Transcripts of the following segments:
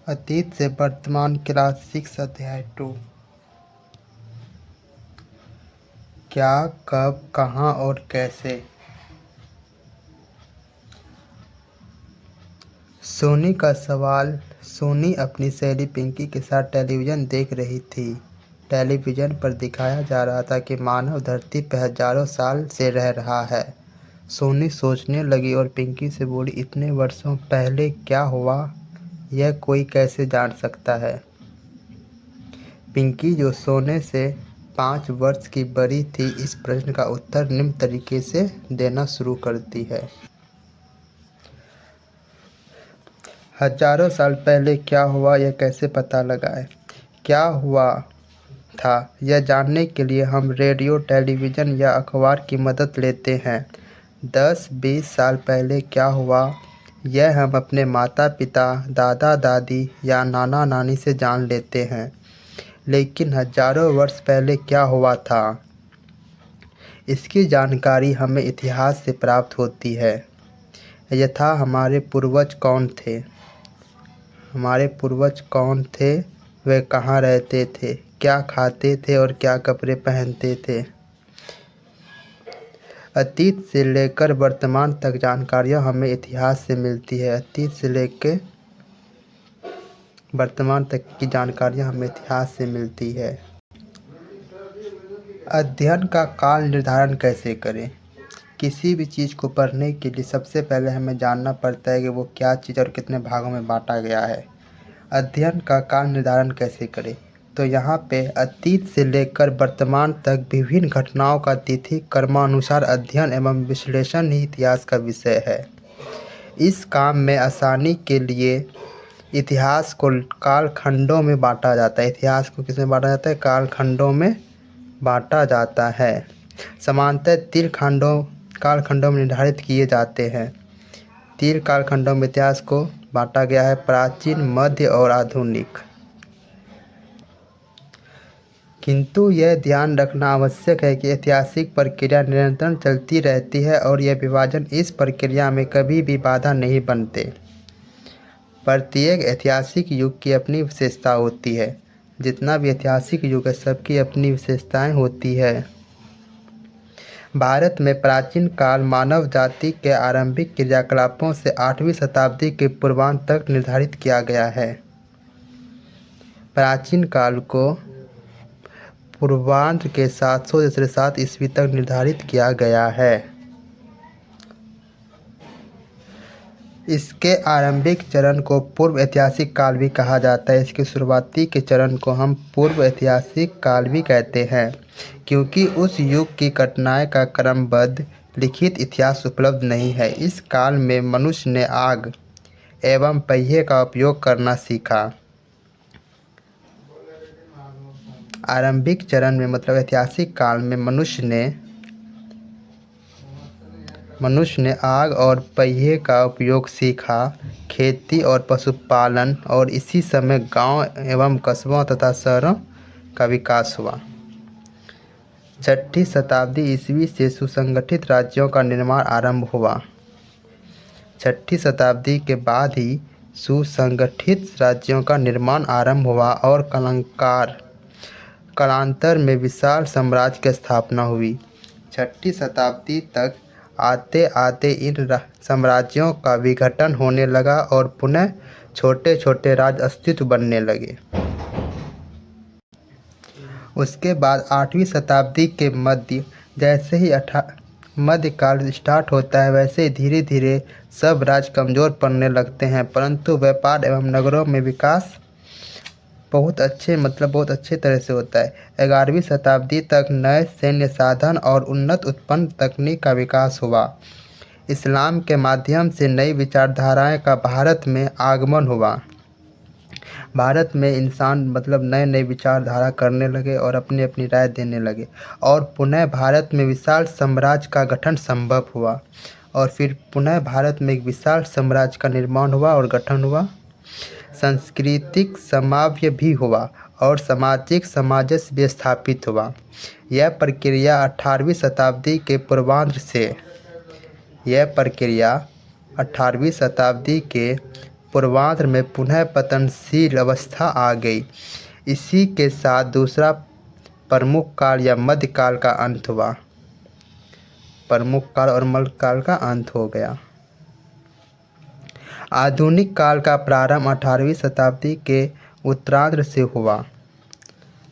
अतीत से वर्तमान क्लास 6 अध्याय 2। क्या, कब, कहाँ और कैसे। सोनी का सवाल। सोनी अपनी सहेली पिंकी के साथ टेलीविज़न देख रही थी। टेलीविज़न पर दिखाया जा रहा था कि मानव धरती पर हजारों साल से रह रहा है। सोनी सोचने लगी और पिंकी से बोली, इतने वर्षों पहले क्या हुआ, यह कोई कैसे जान सकता है। पिंकी, जो सोने से 5 वर्ष की बड़ी थी, इस प्रश्न का उत्तर निम्न तरीके से देना शुरू करती है। हजारों साल पहले क्या हुआ, यह कैसे पता लगाएं। क्या हुआ था, यह जानने के लिए हम रेडियो, टेलीविज़न या अखबार की मदद लेते हैं। 10-20 साल पहले क्या हुआ, यह हम अपने माता पिता, दादा दादी या नाना नानी से जान लेते हैं। लेकिन हजारों वर्ष पहले क्या हुआ था, इसकी जानकारी हमें इतिहास से प्राप्त होती है। यथा हमारे पूर्वज कौन थे, वे कहाँ रहते थे, क्या खाते थे और क्या कपड़े पहनते थे। अतीत से लेकर वर्तमान तक जानकारियाँ हमें इतिहास से मिलती है। अतीत से लेकर वर्तमान तक की जानकारियाँ हमें इतिहास से मिलती है। अध्ययन का काल निर्धारण कैसे करें। किसी भी चीज़ को पढ़ने के लिए सबसे पहले हमें जानना पड़ता है कि वो क्या चीज़ और कितने भागों में बांटा गया है। अध्ययन का काल निर्धारण कैसे करें, तो यहाँ पे अतीत से लेकर वर्तमान तक विभिन्न घटनाओं का तिथि क्रमानुसार अध्ययन एवं विश्लेषण ही इतिहास का विषय है। इस काम में आसानी के लिए इतिहास को कालखंडों में बांटा जाता है। इतिहास को किसमें बांटा जाता है, कालखंडों में बांटा जाता है। समांतर 3 कालखंडों में निर्धारित किए जाते हैं। 3 कालखंडों में इतिहास को बांटा गया है, प्राचीन, मध्य और आधुनिक। किंतु यह ध्यान रखना आवश्यक है कि ऐतिहासिक प्रक्रिया निरंतर चलती रहती है और यह विभाजन इस प्रक्रिया में कभी भी बाधा नहीं बनते। प्रत्येक ऐतिहासिक युग की अपनी विशेषता होती है। जितना भी ऐतिहासिक युग है, सबकी अपनी विशेषताएं होती है। भारत में प्राचीन काल मानव जाति के आरंभिक क्रियाकलापों से 8वीं शताब्दी के पूर्वांत तक निर्धारित किया गया है। प्राचीन काल को पूर्वांत के 700 ईस्वी तक निर्धारित किया गया है। इसके आरंभिक चरण को पूर्व ऐतिहासिक काल भी कहा जाता है। इसके शुरुआती के चरण को हम पूर्व ऐतिहासिक काल भी कहते हैं, क्योंकि उस युग की घटनाएं का क्रमबद्ध लिखित इतिहास उपलब्ध नहीं है। इस काल में मनुष्य ने आग एवं पहिए का उपयोग करना सीखा। आरंभिक चरण में मतलब ऐतिहासिक काल में मनुष्य ने आग और पहिए का उपयोग सीखा। खेती और पशुपालन और इसी समय गांव एवं कस्बों तथा शहरों का विकास हुआ। 6ठी शताब्दी ईस्वी से सुसंगठित राज्यों का निर्माण आरंभ हुआ। 6ठी शताब्दी के बाद ही सुसंगठित राज्यों का निर्माण आरंभ हुआ और कालांतर में विशाल साम्राज्य की स्थापना हुई। 6ठी शताब्दी तक आते आते इन साम्राज्यों का विघटन होने लगा और पुनः छोटे छोटे राज्य अस्तित्व बनने लगे। उसके बाद 8वीं शताब्दी के मध्य जैसे ही मध्यकाल स्टार्ट होता है, वैसे ही धीरे धीरे सब राज्य कमज़ोर पड़ने लगते हैं, परंतु व्यापार एवं नगरों में विकास बहुत अच्छे तरह से होता है। 11वीं शताब्दी तक नए सैन्य साधन और उन्नत उत्पन्न तकनीक का विकास हुआ। इस्लाम के माध्यम से नई विचारधाराएं का भारत में आगमन हुआ। भारत में इंसान नए नए विचारधारा करने लगे और अपनी अपनी राय देने लगे और पुनः भारत में विशाल साम्राज्य का गठन संभव हुआ और फिर पुनः भारत में एक विशाल साम्राज्य का निर्माण हुआ और गठन हुआ। सांस्कृतिक समाव्य भी हुआ और सामाजिक सामंजस्य भी स्थापित हुआ। यह प्रक्रिया 18वीं शताब्दी के पूर्वांध्र में पुनः पतनशील अवस्था आ गई। इसी के साथ दूसरा प्रमुख काल या मध्यकाल का अंत हुआ। प्रमुख काल और मध्यकाल का अंत हो गया। आधुनिक काल का प्रारंभ 18वीं शताब्दी के उत्तरार्ध से हुआ।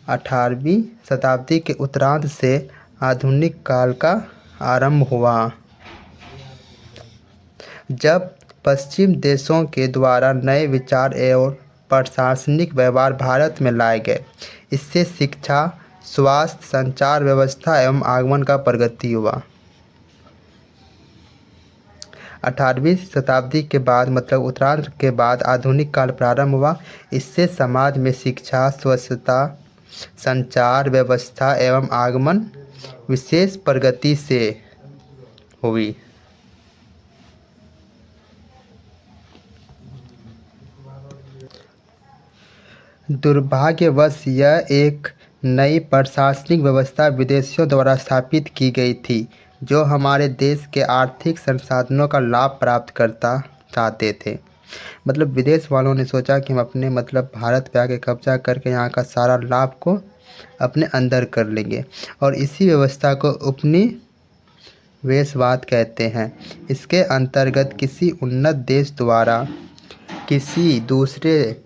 18वीं शताब्दी के उत्तरार्ध से आधुनिक काल का आरंभ हुआ, जब पश्चिम देशों के द्वारा नए विचार एवं प्रशासनिक व्यवहार भारत में लाए गए। इससे शिक्षा, स्वास्थ्य, संचार व्यवस्था एवं आगमन का प्रगति हुआ। 18वीं शताब्दी के बाद मतलब उत्तरार्ध के बाद आधुनिक काल प्रारंभ हुआ। इससे समाज में शिक्षा, स्वच्छता, संचार व्यवस्था एवं आगमन विशेष प्रगति से हुई। दुर्भाग्यवश यह एक नई प्रशासनिक व्यवस्था विदेशियों द्वारा स्थापित की गई थी, जो हमारे देश के आर्थिक संसाधनों का लाभ प्राप्त करता चाहते थे। मतलब विदेश वालों ने सोचा कि हम अपने भारत पे आके कब्जा करके यहाँ का सारा लाभ को अपने अंदर कर लेंगे, और इसी व्यवस्था को उपनिवेशवाद कहते हैं। इसके अंतर्गत किसी उन्नत देश द्वारा किसी दूसरे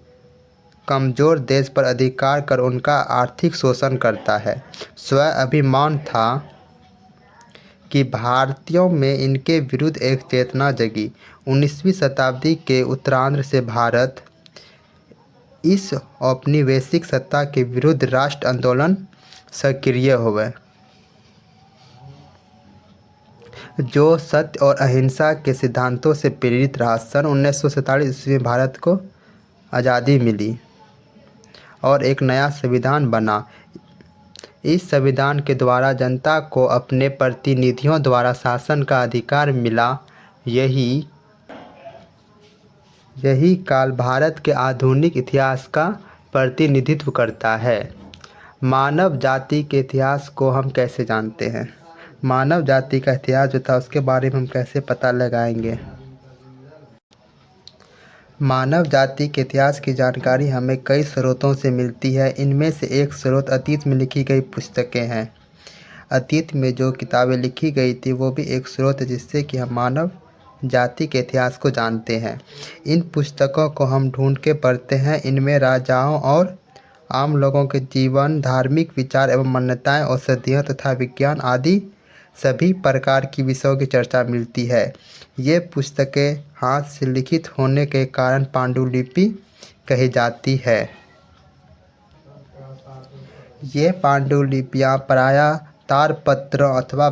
कमज़ोर देश पर अधिकार कर उनका आर्थिक शोषण करता है। स्वयं अभिमान था कि भारतीयों में इनके विरुद्ध एक चेतना जगी। 19वीं शताब्दी के उत्तरार्ध से भारत इस औपनिवेशिक सत्ता के विरुद्ध राष्ट्र आंदोलन सक्रिय हुए, जो सत्य और अहिंसा के सिद्धांतों से प्रेरित रहा। सन 1947 ईस्वी में भारत को आज़ादी मिली और एक नया संविधान बना। इस संविधान के द्वारा जनता को अपने प्रतिनिधियों द्वारा शासन का अधिकार मिला। यही काल भारत के आधुनिक इतिहास का प्रतिनिधित्व करता है। मानव जाति के इतिहास को हम कैसे जानते हैं? मानव जाति का इतिहास जो था उसके बारे में हम कैसे पता लगाएंगे? मानव जाति के इतिहास की जानकारी हमें कई स्रोतों से मिलती है। इनमें से एक स्रोत अतीत में लिखी गई पुस्तकें हैं। अतीत में जो किताबें लिखी गई थी वो भी एक स्रोत है जिससे कि हम मानव जाति के इतिहास को जानते हैं। इन पुस्तकों को हम ढूंढ के पढ़ते हैं। इनमें राजाओं और आम लोगों के जीवन, धार्मिक विचार एवं मान्यताएं, औषधियाँ तथा विज्ञान आदि सभी प्रकार की विषयों की चर्चा मिलती है। ये पुस्तकें हाथ से लिखित होने के कारण पांडुलिपि कही जाती है। ये पांडुलिपियाँ प्रायः ताड़पत्र और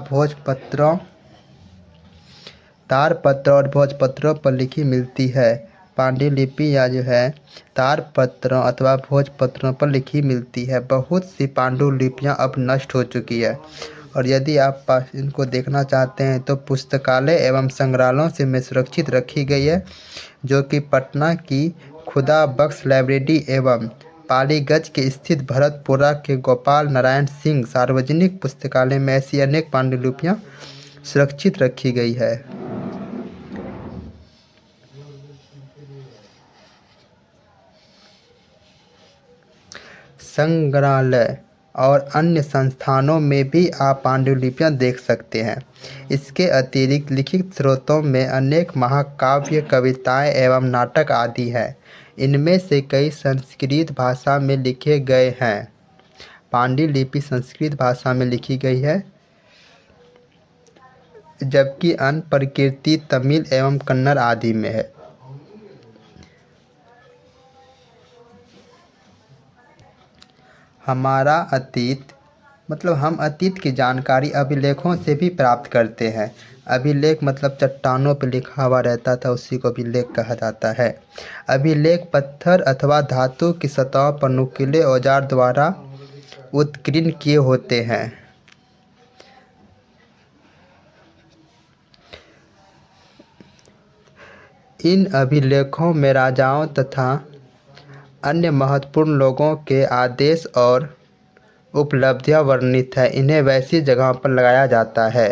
भोजपत्रों पर लिखी मिलती है। पांडुलिपि या जो है ताड़पत्रों अथवा भोजपत्रों पर लिखी मिलती है। बहुत सी पांडुलिपियाँ अब नष्ट हो चुकी है, और यदि आप इनको देखना चाहते हैं तो पुस्तकालय एवं संग्रहालयों से में सुरक्षित रखी गई है, जो कि पटना की खुदा बख्श लाइब्रेरी एवं पालीगंज के स्थित भरतपुरा के गोपाल नारायण सिंह सार्वजनिक पुस्तकालय में ऐसी अनेक पांडुलिपियाँ सुरक्षित रखी गई है। संग्रहालय और अन्य संस्थानों में भी आप पांडुलिपियाँ देख सकते हैं। इसके अतिरिक्त लिखित स्रोतों में अनेक महाकाव्य, कविताएं एवं नाटक आदि हैं। इनमें से कई संस्कृत भाषा में लिखे गए हैं। पांडुलिपि संस्कृत भाषा में लिखी गई है, जबकि अन्य प्रकृति तमिल एवं कन्नड़ आदि में है। हमारा अतीत हम अतीत की जानकारी अभिलेखों से भी प्राप्त करते हैं। अभिलेख चट्टानों पर लिखा हुआ रहता था, उसी को अभिलेख कहा जाता है। अभिलेख पत्थर अथवा धातु की सतहों पर नुकीले औजार द्वारा उत्कीर्ण किए होते हैं। इन अभिलेखों में राजाओं तथा अन्य महत्वपूर्ण लोगों के आदेश और उपलब्धियां वर्णित है। इन्हें वैसी जगहों पर लगाया जाता है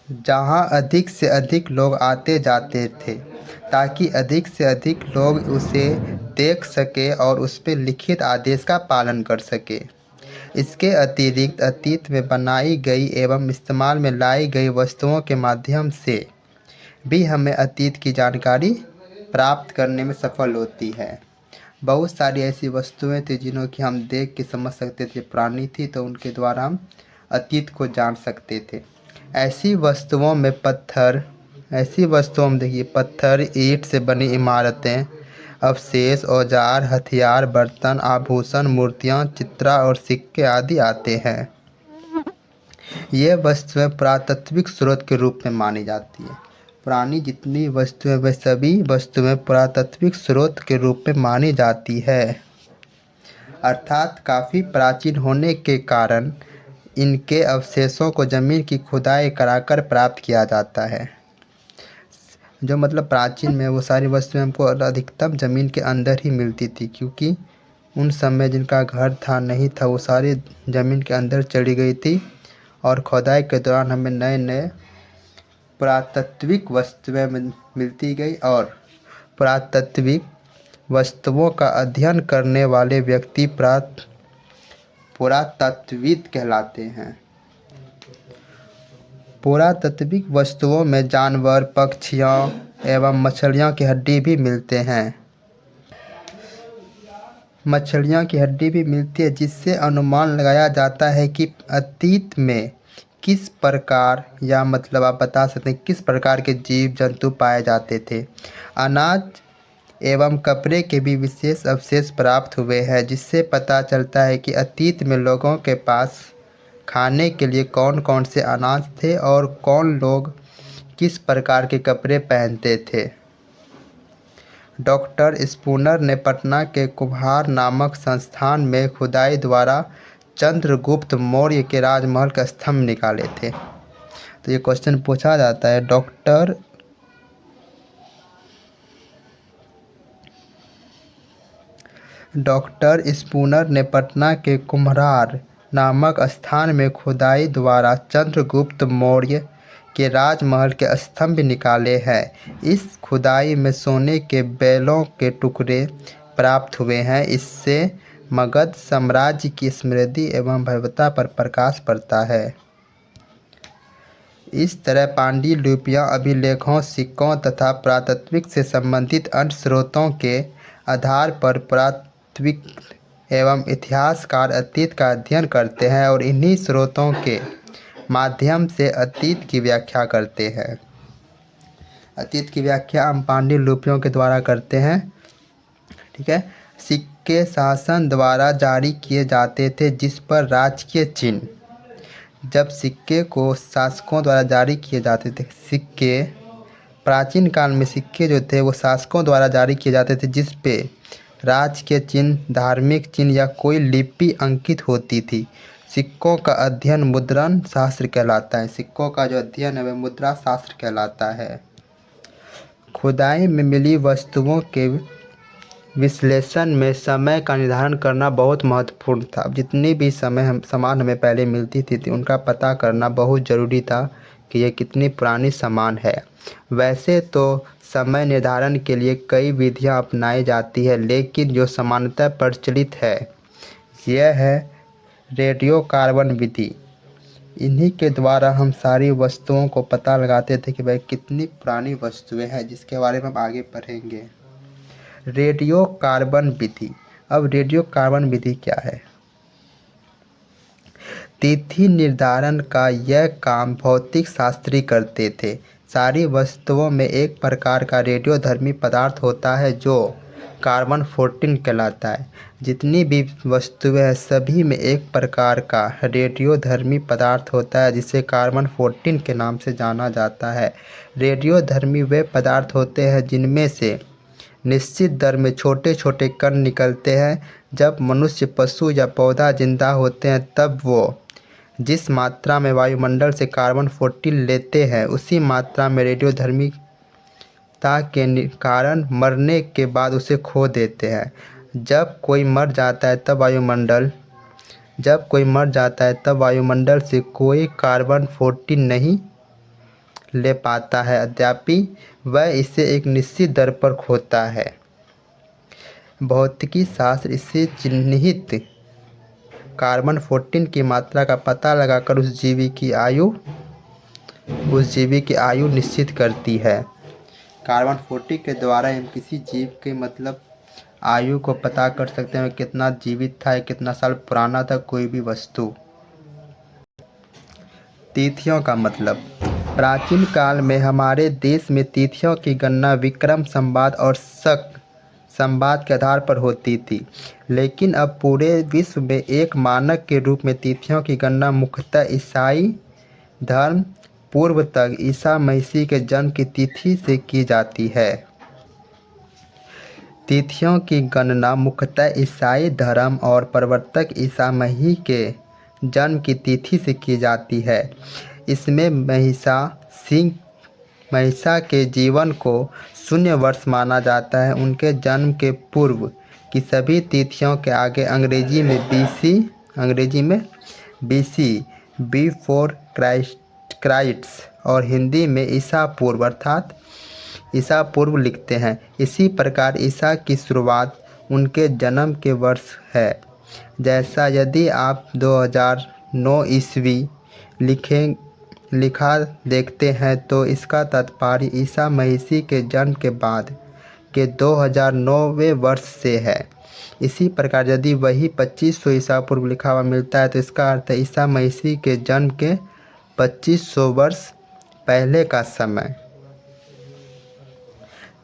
जहां अधिक से अधिक लोग आते जाते थे ताकि अधिक से अधिक लोग उसे देख सके और उस पर लिखित आदेश का पालन कर सके। इसके अतिरिक्त अतीत में बनाई गई एवं इस्तेमाल में लाई गई वस्तुओं के माध्यम से भी हमें अतीत की जानकारी प्राप्त करने में सफल होती है। बहुत सारी ऐसी वस्तुएं थी जिन्हों की हम देख के समझ सकते थे पुरानी थी, तो उनके द्वारा हम अतीत को जान सकते थे। ऐसी वस्तुओं में देखिए पत्थर, ईंट से बनी इमारतें, अवशेष, औजार, हथियार, बर्तन, आभूषण, मूर्तियाँ, चित्रा और सिक्के आदि आते हैं। ये वस्तुएं पुरातात्विक स्रोत के रूप में मानी जाती है। पुरानी जितनी वस्तुएं वे सभी वस्तुएं पुरातात्विक स्रोत के रूप में मानी जाती है, अर्थात काफ़ी प्राचीन होने के कारण इनके अवशेषों को ज़मीन की खुदाई कराकर प्राप्त किया जाता है। जो मतलब प्राचीन में वो सारी वस्तुएं हमको अधिकतम ज़मीन के अंदर ही मिलती थी, क्योंकि उन समय जिनका घर था नहीं था वो सारी ज़मीन के अंदर चली गई थी और खुदाई के दौरान हमें नए नए पुरातात्विक वस्तुएं मिलती गई और पुरातात्विक वस्तुओं का अध्ययन करने वाले व्यक्ति पुरातत्वविद कहलाते हैं। पुरातात्विक वस्तुओं में जानवर, पक्षियों एवं मछलियों की हड्डी भी मिलते हैं। मछलियों की हड्डी भी मिलती है, जिससे अनुमान लगाया जाता है कि अतीत में किस प्रकार या मतलब आप बता सकते हैं किस प्रकार के जीव जंतु पाए जाते थे। अनाज एवं कपड़े के भी विशेष अवशेष प्राप्त हुए हैं, जिससे पता चलता है कि अतीत में लोगों के पास खाने के लिए कौन कौन से अनाज थे और कौन लोग किस प्रकार के कपड़े पहनते थे। डॉक्टर स्पूनर ने पटना के कुम्हार नामक संस्थान में खुदाई द्वारा चंद्रगुप्त मौर्य के राजमहल का स्तंभ निकाले थे। तो ये क्वेश्चन पूछा जाता है, डॉक्टर स्पूनर ने पटना के कुम्हार नामक स्थान में खुदाई द्वारा चंद्रगुप्त मौर्य के राजमहल के स्तंभ निकाले हैं। इस खुदाई में सोने के बैलों के टुकड़े प्राप्त हुए हैं। इससे मगध साम्राज्य की समृद्धि एवं भव्यता पर प्रकाश पड़ता है। इस तरह पांडुलिपियां अभिलेखों, सिक्कों तथा पुरातात्विक से संबंधित अन्य स्रोतों के आधार पर पुरातात्विक एवं इतिहासकार अतीत का अध्ययन करते हैं और इन्हीं स्रोतों के माध्यम से अतीत की व्याख्या करते हैं। अतीत की व्याख्या हम पांडुलिपियों के द्वारा करते हैं। ठीक है। सिक्के शासन द्वारा जारी किए जाते थे, जिस पर राजकीय चिन्ह, जब सिक्के को शासकों द्वारा जारी किए जाते थे, सिक्के प्राचीन काल में सिक्के जो थे वो शासकों द्वारा जारी किए जाते थे, जिस पे राजकीय चिन्ह, धार्मिक चिन्ह या कोई लिपि अंकित होती थी। सिक्कों का अध्ययन मुद्रण शास्त्र कहलाता है। सिक्कों का जो अध्ययन है वह मुद्रा शास्त्र कहलाता है। खुदाई में मिली वस्तुओं के विश्लेषण में समय का निर्धारण करना बहुत महत्वपूर्ण था। जितनी भी सामान हमें पहले मिलती थी उनका पता करना बहुत ज़रूरी था कि ये कितनी पुरानी सामान है। वैसे तो समय निर्धारण के लिए कई विधियां अपनाई जाती है, लेकिन जो सामान्यतः प्रचलित है यह है रेडियो कार्बन विधि। इन्हीं के द्वारा हम सारी वस्तुओं को पता लगाते थे कि भाई कितनी पुरानी वस्तुएं हैं, जिसके बारे में हम आगे पढ़ेंगे। रेडियो कार्बन विधि। अब रेडियो कार्बन विधि क्या है? तिथि निर्धारण का यह काम भौतिक शास्त्री करते थे। सारी वस्तुओं में एक प्रकार का रेडियोधर्मी पदार्थ होता है जो कार्बन 14 कहलाता है। जितनी भी वस्तुएं हैं सभी में एक प्रकार का रेडियोधर्मी पदार्थ होता है, जिसे कार्बन 14 के नाम से जाना जाता है। रेडियोधर्मी वे पदार्थ होते हैं जिनमें से निश्चित दर में छोटे छोटे कण निकलते हैं। जब मनुष्य, पशु या पौधा जिंदा होते हैं तब वो जिस मात्रा में वायुमंडल से कार्बन 14 लेते हैं उसी मात्रा में रेडियोधर्मिता के कारण मरने के बाद उसे खो देते हैं। जब कोई मर जाता है तब वायुमंडल से कोई कार्बन 14 नहीं ले पाता है, यद्यपि वह इसे एक निश्चित दर पर खोता है। भौतिकी शास्त्र इससे चिह्नित कार्बन-14 की मात्रा का पता लगाकर उस जीवी की आयु निश्चित करती है। कार्बन-14 के द्वारा हम किसी जीव के आयु को पता कर सकते हैं, कितना जीवित था, कितना साल पुराना था कोई भी वस्तु। तिथियों का प्राचीन काल में हमारे देश में तिथियों की गणना विक्रम संवत और शक संवत के आधार पर होती थी, लेकिन अब पूरे विश्व में एक मानक के रूप में तिथियों की गणना मुख्यतः ईसाई धर्म पूर्व तक ईसा मसीह के जन्म की तिथि से की जाती है। तिथियों की गणना मुख्यतः ईसाई धर्म और प्रवर्तक ईसा मसीह के जन्म की तिथि से की जाती है। इसमें महिषा के जीवन को 0 वर्ष माना जाता है। उनके जन्म के पूर्व की सभी तिथियों के आगे अंग्रेजी में BC बिफोर क्राइस्ट और हिंदी में ईसा पूर्व अर्थात ईसा पूर्व लिखते हैं। इसी प्रकार ईसा की शुरुआत उनके जन्म के वर्ष है। जैसा यदि आप 2009 ईस्वी लिखा देखते हैं तो इसका तात्पर्य ईसा मसीह के जन्म के बाद के 2009वें वर्ष से है। इसी प्रकार यदि वही 2500 ईसा पूर्व लिखा हुआ मिलता है तो इसका अर्थ है ईसा मसीह के जन्म के 2500 वर्ष पहले का समय।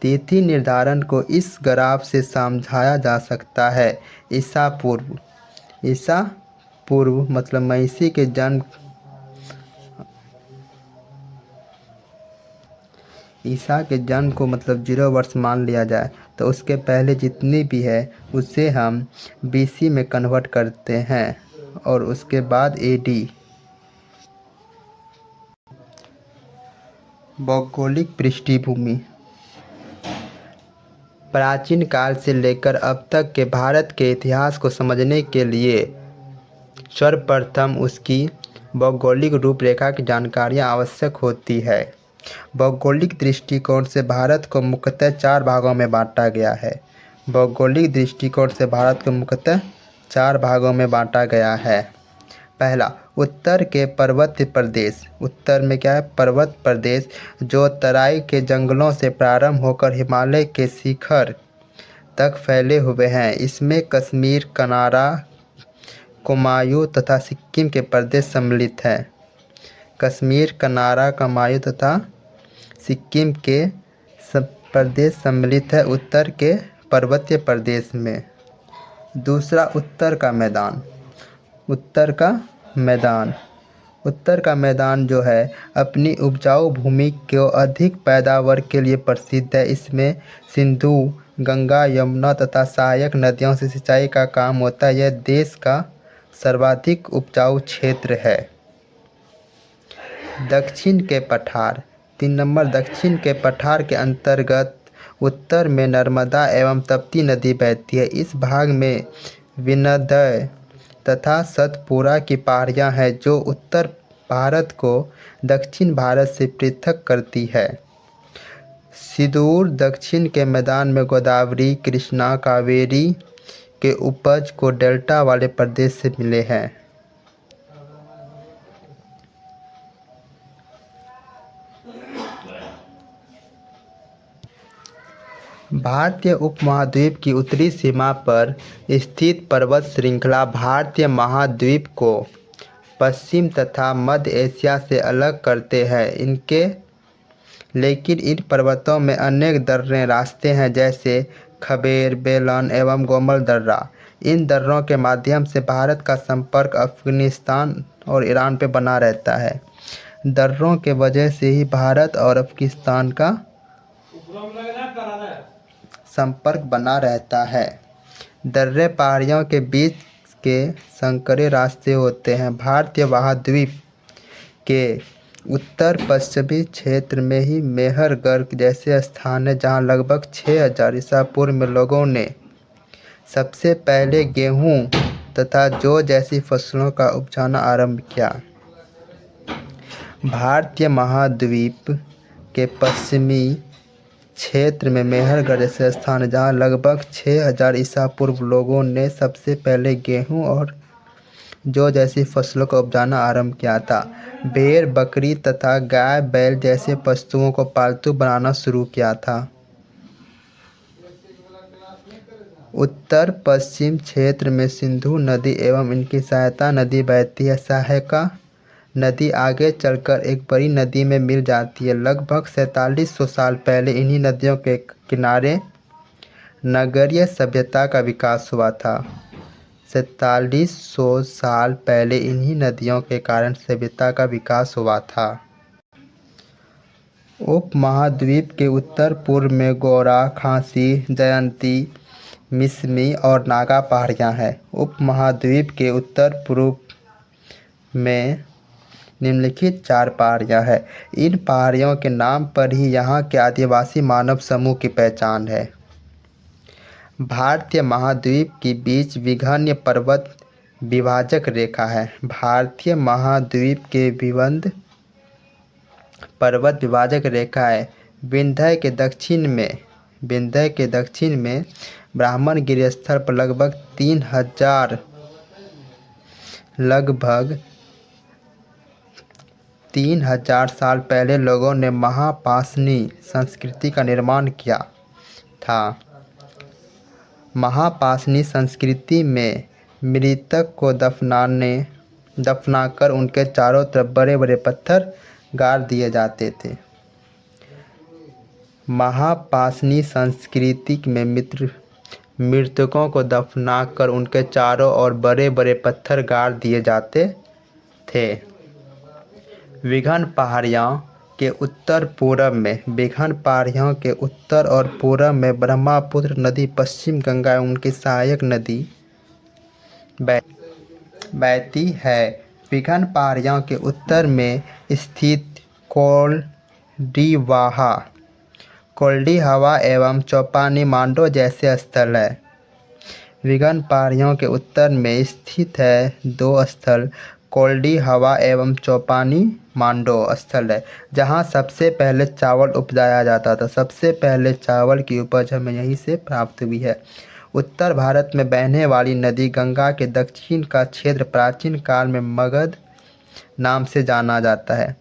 तिथि निर्धारण को इस ग्राफ से समझाया जा सकता है। ईसा पूर्व मसीह के जन्म ईसा के जन्म को 0 वर्ष मान लिया जाए तो उसके पहले जितनी भी है उसे हम BC में कन्वर्ट करते हैं और उसके बाद AD। भौगोलिक पृष्ठभूमि प्राचीन काल से लेकर अब तक के भारत के इतिहास को समझने के लिए सर्वप्रथम उसकी भौगोलिक रूपरेखा की जानकारियाँ आवश्यक होती है। भौगोलिक दृष्टिकोण से भारत को मुख्यतः 4 भागों में बांटा गया है। पहला, उत्तर के पर्वतीय प्रदेश। उत्तर में क्या है? पर्वत प्रदेश, जो तराई के जंगलों से प्रारंभ होकर हिमालय के शिखर तक फैले हुए हैं। इसमें कश्मीर, कनारा, कुमायूं तथा सिक्किम के प्रदेश सम्मिलित हैं। कश्मीर, कनारा, कुमायूं तथा सिक्किम के प्रदेश सम्मिलित है उत्तर के पर्वतीय प्रदेश में। दूसरा, उत्तर का मैदान जो है अपनी उपजाऊ भूमि को अधिक पैदावार के लिए प्रसिद्ध है। इसमें सिंधु, गंगा, यमुना तथा सहायक नदियों से सिंचाई का काम होता है। यह देश का सर्वाधिक उपजाऊ क्षेत्र है। दक्षिण के पठार। 3 नंबर, दक्षिण के पठार के अंतर्गत उत्तर में नर्मदा एवं तप्ती नदी बहती है। इस भाग में विंध्य तथा सतपुड़ा की पहाड़ियाँ हैं जो उत्तर भारत को दक्षिण भारत से पृथक करती है। सुदूर दक्षिण के मैदान में गोदावरी, कृष्णा, कावेरी के उपज को डेल्टा वाले प्रदेश से मिले हैं। भारतीय उपमहाद्वीप की उत्तरी सीमा पर स्थित पर्वत श्रृंखला भारतीय महाद्वीप को पश्चिम तथा मध्य एशिया से अलग करते हैं। लेकिन इन पर्वतों में अनेक दर्रे रास्ते हैं, जैसे खबेर, बेलन एवं गोमल दर्रा। इन दर्रों के माध्यम से भारत का संपर्क अफगानिस्तान और ईरान पे बना रहता है। दर्रों के वजह से ही भारत और अफगानिस्तान का संपर्क बना रहता है। दर्रे पहाड़ियों के बीच के संकरे रास्ते होते हैं। भारतीय महाद्वीप के उत्तर पश्चिमी क्षेत्र में ही मेहरगढ़ जैसे स्थान है, जहां लगभग 6000 ईसा पूर्व में लोगों ने सबसे पहले गेहूं तथा जौ जैसी फसलों का उपजाना आरंभ किया। भारतीय महाद्वीप के पश्चिमी क्षेत्र में मेहरगढ़ ऐसे स्थान है जहाँ लगभग 6000 ईसा पूर्व लोगों ने सबसे पहले गेहूं और जौ जैसी फसलों को उपजाना आरंभ किया था। भेड़, बकरी तथा गाय बैल जैसे पशुओं को पालतू बनाना शुरू किया था। उत्तर पश्चिम क्षेत्र में सिंधु नदी एवं इनकी सहायता नदी बहती है। सहायका नदी आगे चलकर एक बड़ी नदी में मिल जाती है। लगभग 4700 साल पहले इन्हीं नदियों के किनारे नगरीय सभ्यता का विकास हुआ था। 4700 साल पहले इन्हीं नदियों के कारण सभ्यता का विकास हुआ था। उपमहाद्वीप के उत्तर पूर्व में गोरा, खासी, जयंती, मिसमी और नागा पहाड़ियाँ हैं। उपमहाद्वीप के उत्तर पूर्व में निम्नलिखित 4 पहाड़ियाँ हैं। इन पहाड़ियों के नाम पर ही यहाँ के आदिवासी मानव समूह की पहचान है। भारतीय महाद्वीप के बीच विभिन्न पर्वत विभाजक रेखा है। भारतीय महाद्वीप के विभिन्न पर्वत विभाजक रेखा है। विंध्य के दक्षिण में ब्राह्मणगिरी स्थल पर लगभग 3000 साल पहले लोगों ने महापाषाणी संस्कृति का निर्माण किया था। महापाषाणी संस्कृति में मृतक को दफनाकर उनके चारों तरफ बड़े बड़े पत्थर गाड़ दिए जाते थे। महापाषाणी संस्कृति में मृतकों को दफनाकर उनके चारों ओर बड़े बड़े पत्थर गाड़ दिए जाते थे। विभिन्न पहाड़ियों के उत्तर और पूर्व में ब्रह्मपुत्र नदी, पश्चिम गंगा एवं उनकी सहायक नदी बहती है। विभिन्न पहाड़ियों के उत्तर में स्थित कोल्डिहावा एवं चौपानी मांडो जैसे स्थल है। विभिन्न पहाड़ियों के उत्तर में स्थित है 2 स्थल, कोल्डिहावा एवं चौपानी मांडो स्थल है, जहाँ सबसे पहले चावल उपजाया जाता था। सबसे पहले चावल की उपज हमें यहीं से प्राप्त हुई है। उत्तर भारत में बहने वाली नदी गंगा के दक्षिण का क्षेत्र प्राचीन काल में मगध नाम से जाना जाता है।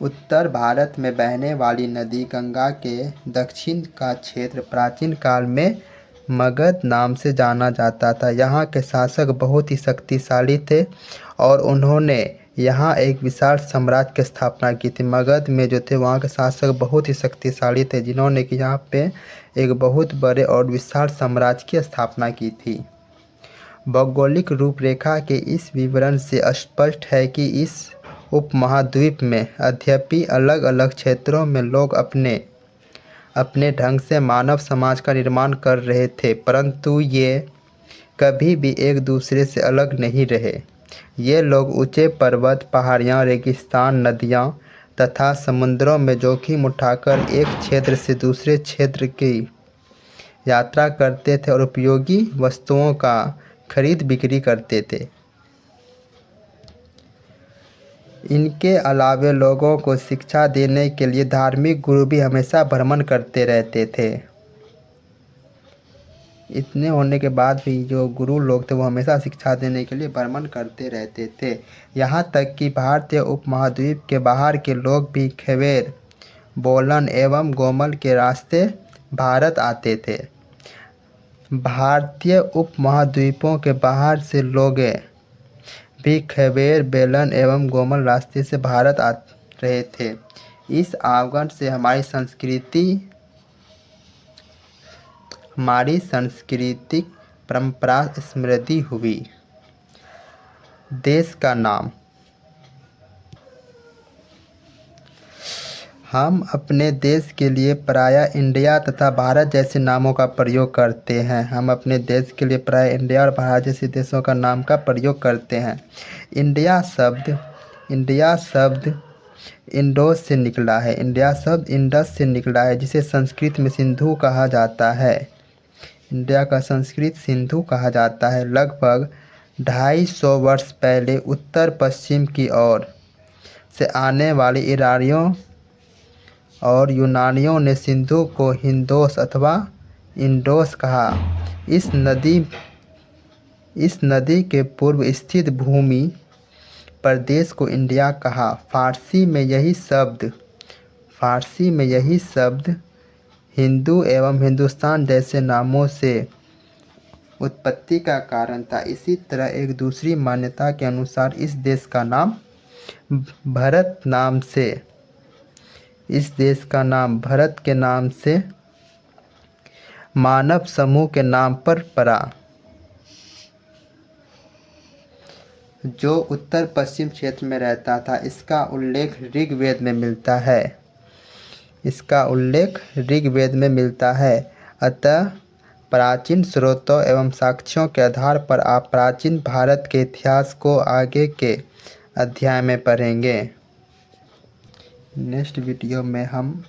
उत्तर भारत में बहने वाली नदी गंगा के दक्षिण का क्षेत्र प्राचीन काल में मगध नाम से जाना जाता था। यहाँ के शासक बहुत ही शक्तिशाली थे और उन्होंने यहाँ एक विशाल साम्राज्य की स्थापना की थी। मगध में जो थे वहाँ के शासक बहुत ही शक्तिशाली थे, जिन्होंने कि यहाँ पे एक बहुत बड़े और विशाल साम्राज्य की स्थापना की थी। भौगोलिक रूपरेखा के इस विवरण से स्पष्ट है कि इस उपमहाद्वीप में यद्यपि अलग अलग क्षेत्रों में लोग अपने अपने ढंग से मानव समाज का निर्माण कर रहे थे, परंतु ये कभी भी एक दूसरे से अलग नहीं रहे। ये लोग ऊंचे पर्वत, पहाड़ियाँ, रेगिस्तान, नदियाँ तथा समुद्रों में जोखिम उठाकर एक क्षेत्र से दूसरे क्षेत्र की यात्रा करते थे और उपयोगी वस्तुओं का खरीद बिक्री करते थे। इनके अलावे लोगों को शिक्षा देने के लिए धार्मिक गुरु भी हमेशा भ्रमण करते रहते थे। इतने होने के बाद भी जो गुरु लोग थे वो हमेशा शिक्षा देने के लिए भ्रमण करते रहते थे। यहाँ तक कि भारतीय उपमहाद्वीप के बाहर के लोग भी खैबर, बोलन एवं गोमल के रास्ते भारत आते थे। भारतीय उपमहाद्वीपों के बाहर से लोग भी खैबर, बेलन एवं गोमल रास्ते से भारत आ रहे थे। इस आगमन से हमारी सांस्कृतिक परंपरा समृद्धि हुई। देश का नाम। हम अपने देश के लिए प्रायः इंडिया तथा भारत जैसे नामों का प्रयोग करते हैं। हम अपने देश के लिए प्रायः इंडिया और भारत जैसे देशों का नाम का प्रयोग करते हैं। इंडिया शब्द इंडोस से निकला है। इंडिया शब्द इंडस से निकला है, जिसे संस्कृत में सिंधु कहा जाता है। इंडिया का संस्कृत सिंधु कहा जाता है। लगभग 250 वर्ष पहले उत्तर पश्चिम की ओर से आने वाले ईरानियों और यूनानियों ने सिंधु को हिंदोस अथवा इंडोस कहा। इस नदी के पूर्व स्थित भूमि प्रदेश को इंडिया कहा। फारसी में यही शब्द हिंदू एवं हिंदुस्तान जैसे नामों से उत्पत्ति का कारण था। इसी तरह एक दूसरी मान्यता के अनुसार इस देश का नाम भरत के नाम से मानव समूह के नाम पर पड़ा, जो उत्तर पश्चिम क्षेत्र में रहता था। इसका उल्लेख ऋग्वेद में मिलता है। अतः प्राचीन स्रोतों एवं साक्ष्यों के आधार पर आप प्राचीन भारत के इतिहास को आगे के अध्याय में पढ़ेंगे। नेक्स्ट वीडियो में हम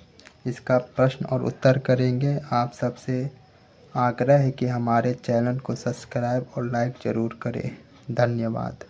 इसका प्रश्न और उत्तर करेंगे। आप सबसे आग्रह है कि हमारे चैनल को सब्सक्राइब और लाइक ज़रूर करें। धन्यवाद।